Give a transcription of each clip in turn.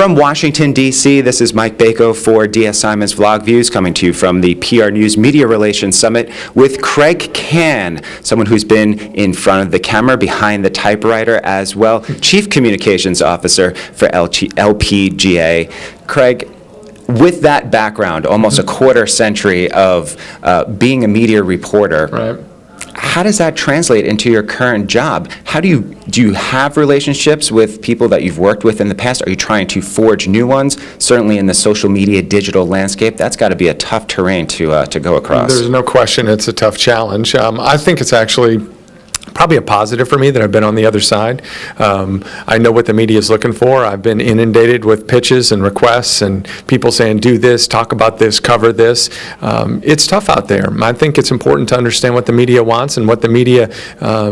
From Washington, D.C., this is Mike Bako for DS Simon's Vlog Views, coming to you from the PR News Media Relations Summit with Kraig, Kann, someone who's been in front of the camera, behind the typewriter as well, Chief Communications Officer for LPGA. Kraig, with that background, almost a quarter century of being a media reporter, right. How does that translate into your current job? Do you have relationships with people that you've worked with in the past? Are you trying to forge new ones? Certainly in the social media digital landscape, that's got to be a tough terrain to go across. There's no question it's a tough challenge. I think it's actually probably a positive for me that I've been on the other side. I know what the media is looking for. I've been inundated with pitches and requests and people saying, do this, talk about this, cover this. It's tough out there. I think it's important to understand what the media wants and what the media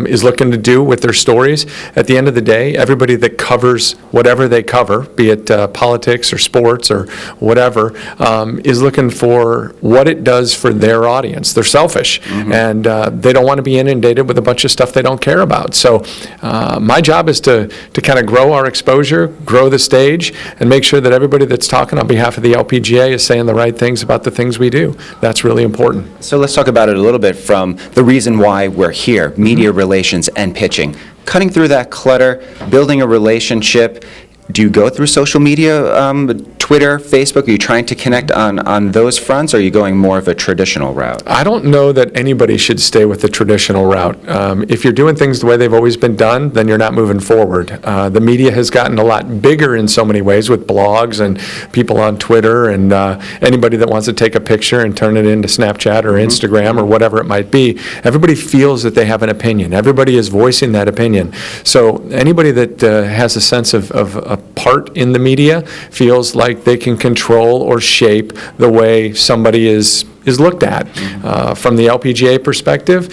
is looking to do with their stories. At the end of the day, everybody that covers whatever they cover, be it politics or sports or whatever, is looking for what it does for their audience. They're selfish, and they don't want to be inundated with a bunch of stuff they don't care about. So my job is to kind of grow our exposure, grow the stage, and make sure that everybody that's talking on behalf of the LPGA is saying the right things about the things we do. That's really important. So let's talk about it a little bit from the reason why we're here, media relations and pitching. Cutting through that clutter, building a relationship. Do you go through social media, Twitter, Facebook? Are you trying to connect on those fronts, or are you going more of a traditional route? I don't know that anybody should stay with the traditional route. If you're doing things the way they've always been done, then you're not moving forward. The media has gotten a lot bigger in so many ways with blogs and people on Twitter and anybody that wants to take a picture and turn it into Snapchat or Instagram or whatever it might be. Everybody feels that they have an opinion. Everybody is voicing that opinion. So anybody that has a sense of a part in the media feels like they can control or shape the way somebody is looked at. From the LPGA perspective,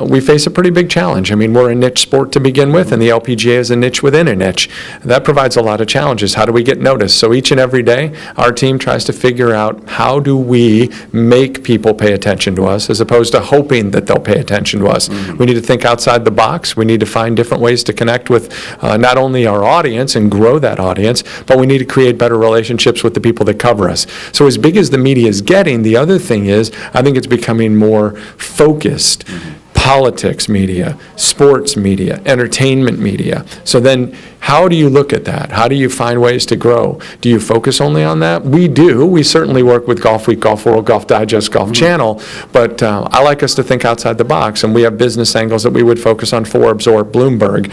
we face a pretty big challenge. I mean, we're a niche sport to begin with, and the LPGA is a niche within a niche. That provides a lot of challenges. How do we get noticed? So each and every day, our team tries to figure out how do we make people pay attention to us as opposed to hoping that they'll pay attention to us. We need to think outside the box. We need to find different ways to connect with not only our audience and grow that audience, but we need to create better relationships with the people that cover us. So as big as the media is getting, the other thing is I think it's becoming more focused. Politics media, sports media, entertainment media. So then how do you look at that? How do you find ways to grow? Do you focus only on that? We do. We certainly work with Golf Week, Golf World, Golf Digest, Golf Channel, but I like us to think outside the box, and we have business angles that we would focus on Forbes or Bloomberg.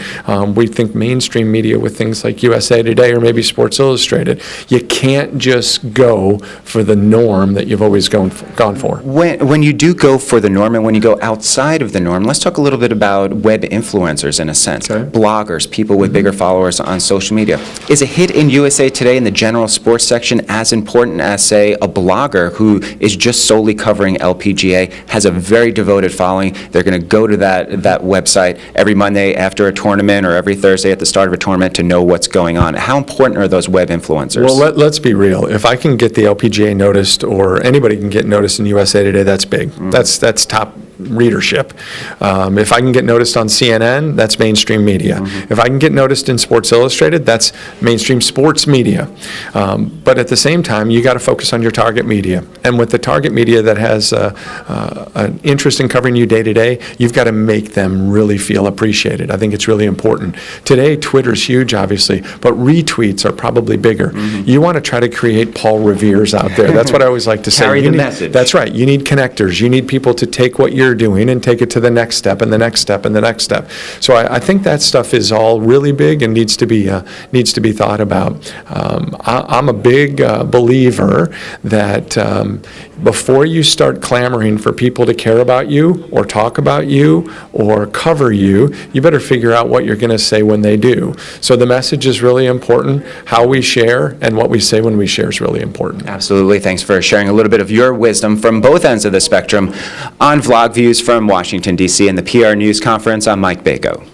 We think mainstream media with things like USA Today or maybe Sports Illustrated. You can't just go for the norm that you've always gone for. When you do go for the norm and when you go outside of the norm, let's talk a little bit about web influencers in a sense. Okay. Bloggers, people with bigger followers on social media. Is a hit in USA Today in the general sports section as important as, say, a blogger who is just solely covering LPGA, has a very devoted following? They're going to go to that website every Monday after a tournament or every Thursday at the start of a tournament to know what's going on. How important are those web influencers? Well, let's be real. If I can get the LPGA noticed, or anybody can get noticed in USA Today, that's big. That's top readership. If I can get noticed on CNN, that's mainstream media. If I can get noticed in Sports Illustrated, that's mainstream sports media. But at the same time, you got to focus on your target media. And with the target media that has an interest in covering you day to day, you've got to make them really feel appreciated. I think it's really important. Today, Twitter's huge, obviously, but retweets are probably bigger. You want to try to create Paul Revere's out there. That's what I always like to say. Carry the message. That's right. You need connectors. You need people to take what you're doing and take it to the next step and the next step and the next step. So I think that stuff is all really big and needs to be thought about. I'm a big believer that before you start clamoring for people to care about you or talk about you or cover you, you better figure out what you're going to say when they do. So the message is really important. How we share and what we say when we share is really important. Absolutely. Thanks for sharing a little bit of your wisdom from both ends of the spectrum on Vlog Views from Washington, D.C. and the PR News Conference. I'm Mike Bako.